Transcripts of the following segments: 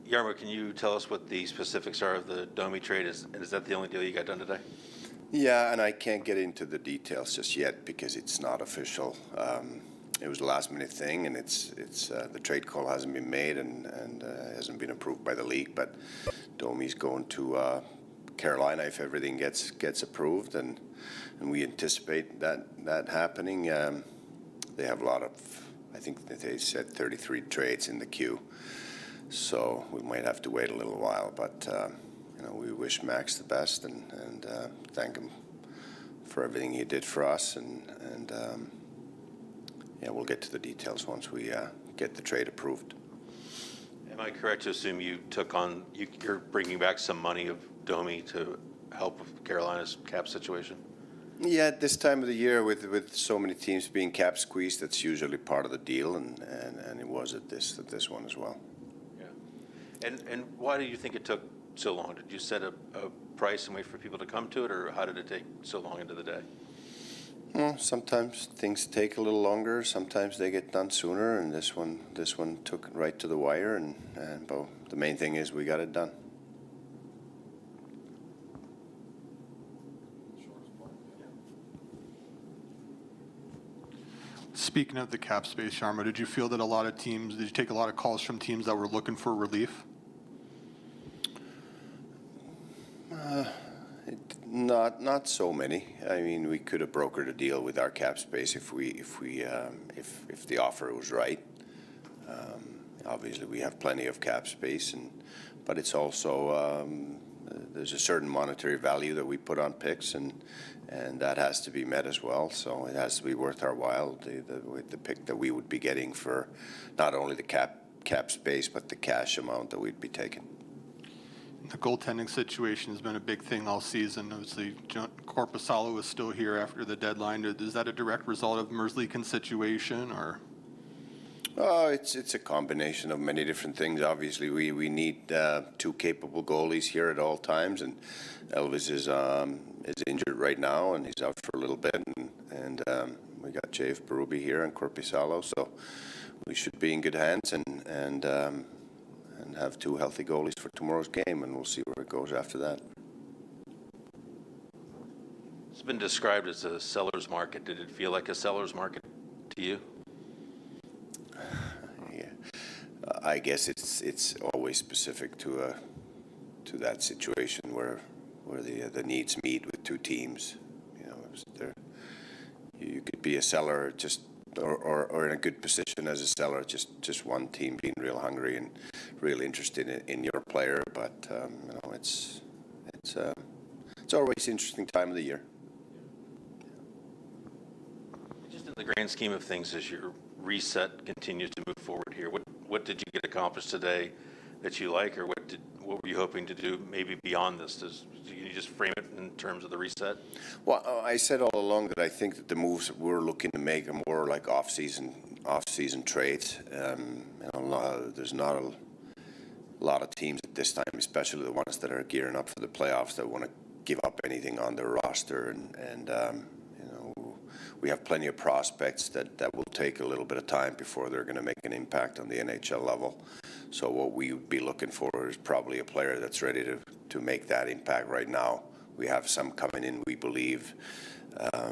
Jarmo, can you tell us what the specifics are of the Domi trade? Is that the only deal you got done today? Yeah, and I can't get into the details just yet because it's not official. It was a last-minute thing, and it's the trade call hasn't been made and hasn't been approved by the league. But Domi's going to Carolina if everything gets approved, and we anticipate that happening. They have a lot of, I think that they said 33 trades in the queue, so we might have to wait a little while. But we wish Max the best and thank him for everything he did for us, and we'll get to the details once we get the trade approved. Am I correct to assume you're bringing back some money of Domi to help with Carolina's cap situation? Yeah, at this time of the year, with so many teams being cap squeezed, that's usually part of the deal, and it was at this one as well. Yeah. And why do you think it took so long? Did you set a price and wait for people to come to it, or how did it take so long into the day? Well, sometimes things take a little longer. Sometimes they get done sooner, and this one took it right to the wire. But the main thing is we got it done. Speaking of the cap space, Jarmo, did you feel that did you take a lot of calls from teams that were looking for relief? Not so many. I mean, we could have brokered a deal with our cap space if the offer was right. Obviously, we have plenty of cap space, but it's also there's a certain monetary value that we put on picks, and that has to be met as well. So it has to be worth our while, the pick that we would be getting for not only the cap space but the cash amount that we'd be taking. The goaltending situation has been a big thing all season. Obviously, Korpisalo is still here after the deadline. Is that a direct result of Merzlikins' situation, or? It's a combination of many different things. Obviously, we need two capable goalies here at all times, and Elvis is injured right now, and he's out for a little bit, and we got Jave Berube here and Korpisalo, so we should be in good hands and have two healthy goalies for tomorrow's game, and we'll see where it goes after that. It's been described as a seller's market. Did it feel like a seller's market to you? Yeah, I guess it's always specific to that situation where the needs meet with two teams. You could be a seller or in a good position as a seller, just one team being real hungry and really interested in your player. But it's always an interesting time of the year. Just in the grand scheme of things, as your reset continues to move forward here, what did you get accomplished today that you like, or what were you hoping to do maybe beyond this? Can you just frame it in terms of the reset? Well, I said all along that I think that the moves that we're looking to make are more like off-season trades. There's not a lot of teams at this time, especially the ones that are gearing up for the playoffs, that want to give up anything on their roster, and we have plenty of prospects that will take a little bit of time before they're going to make an impact on the NHL level. So what we would be looking for is probably a player that's ready to make that impact right now. We have some coming in, we believe,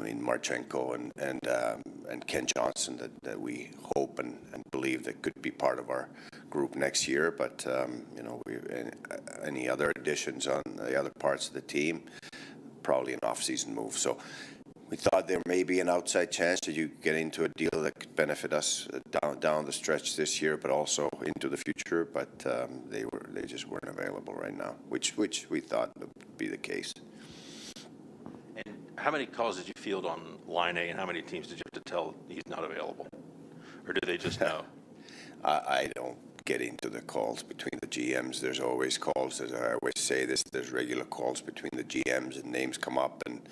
in Marchenko and Ken Johnson that we hope and believe that could be part of our group next year. But any other additions on the other parts of the team, probably an off-season move. So we thought there may be an outside chance that you get into a deal that could benefit us down the stretch this year, but also into the future. But they just weren't available right now, which we thought would be the case. And how many calls did you field on Line A, and how many teams did you have to tell he's not available, or do they just know? I don't get into the calls between the GMs. There's always calls, as I always say this, there's regular calls between the GMs, and names come up and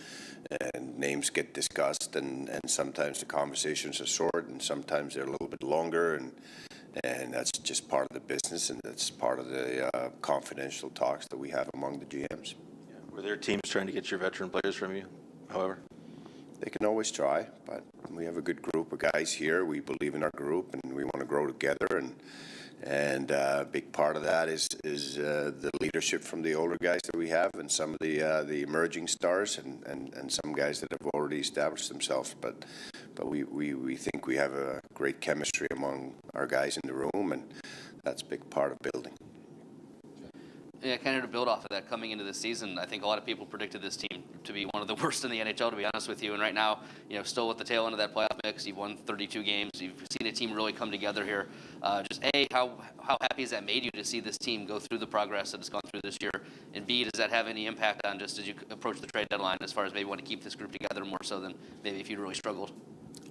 names get discussed, and sometimes the conversations are short and sometimes they're a little bit longer, and that's just part of the business, and that's part of the confidential talks that we have among the GMs. Yeah. Were there teams trying to get your veteran players from you, however? They can always try, but we have a good group of guys here. We believe in our group, and we want to grow together, And a big part of that is the leadership from the older guys that we have, and some of the emerging stars, and some guys that have already established themselves. But we think we have a great chemistry among our guys in the room, and that's a big part of building. Yeah, kind of to build off of that, coming into the season, I think a lot of people predicted this team to be one of the worst in the NHL, to be honest with you. And right now, still at the tail end of that playoff mix, you've won 32 games. You've seen a team really come together here. Just A, how happy has that made you to see this team go through the progress that it's gone through this year? And B, does that have any impact on just as you approach the trade deadline, as far as maybe want to keep this group together more so than maybe if you'd really struggled?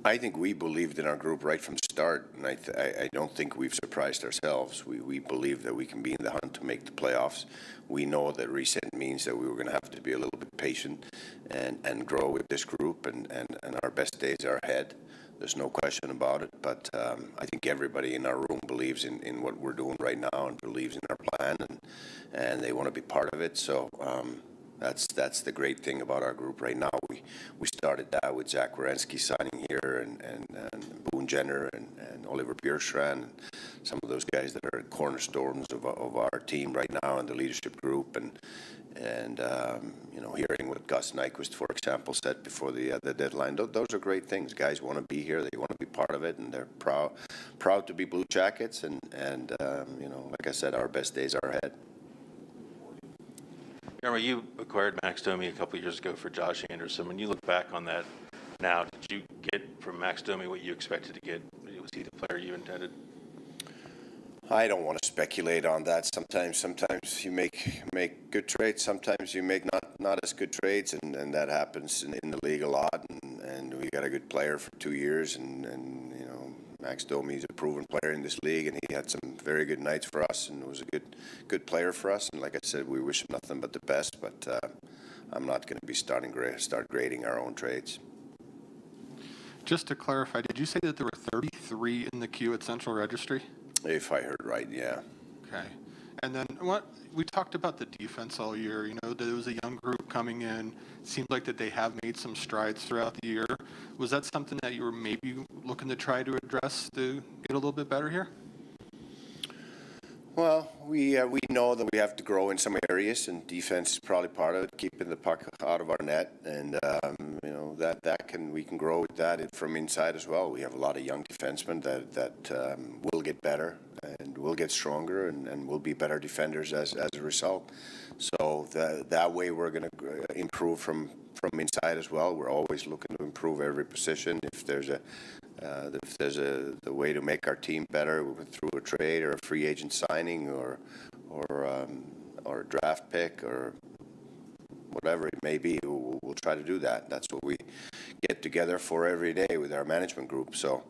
I think we believed in our group right from the start, and I don't think we've surprised ourselves. We believe that we can be in the hunt to make the playoffs. We know that reset means that we were going to have to be a little bit patient and grow with this group, and our best days are ahead. There's no question about it, but I think everybody in our room believes in what we're doing right now and believes in our plan, and they want to be part of it. So that's the great thing about our group right now. We started that with Zach Werenski signing here, and Boone Jenner and Oliver Bjorkstrand, and some of those guys that are cornerstones of our team right now in the leadership group, and hearing what Gus Nyquist, for example, said before the deadline. Those are great things. Guys want to be here. They want to be part of it, and they're proud to be Blue Jackets. And like I said, our best days are ahead. Jarmo, you acquired Max Domi a couple of years ago for Josh Anderson. When you look back on that now, did you get from Max Domi what you expected to get? Was he the player you intended? I don't want to speculate on that. Sometimes you make good trades. Sometimes you make not as good trades, and that happens in the league a lot. And we got a good player for 2 years, and Max Domi is a proven player in this league, and he had some very good nights for us, and was a good player for us. And like I said, we wish him nothing but the best. But I'm not going to be start grading our own trades. Just to clarify, did you say that there were 33 in the queue at Central Registry? If I heard right, yeah. Okay. And then we talked about the defense all year. That it was a young group coming in. It seemed like that they have made some strides throughout the year. Was that something that you were maybe looking to try to address to get a little bit better here? Well, we know that we have to grow in some areas, and defense is probably part of it, keeping the puck out of our net, and we can grow with that from inside as well. We have a lot of young defensemen that will get better and will get stronger and will be better defenders as a result. So that way we're going to improve from inside as well. We're always looking to improve every position. If there's the way to make our team better through a trade or a free agent signing or a draft pick or whatever it may be, we'll try to do that. That's what we get together for every day with our management group. So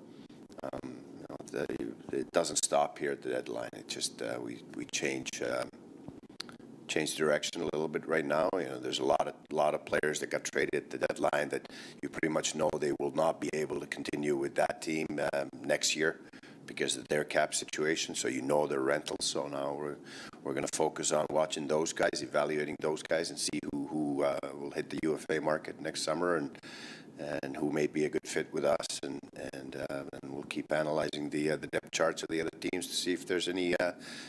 it doesn't stop here at the deadline. It just we change direction a little bit right now. There's a lot of players that got traded at the deadline that you pretty much know they will not be able to continue with that team next year because of their cap situation. So their rentals. So now we're going to focus on watching those guys, evaluating those guys, and see who will hit the UFA market next summer and who may be a good fit with us, and we'll keep analyzing the depth charts of the other teams to see if there's any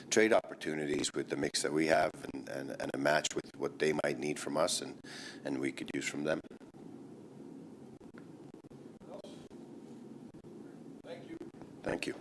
trade opportunities with the mix that we have and a match with what they might need from us and we could use from them. Thank you.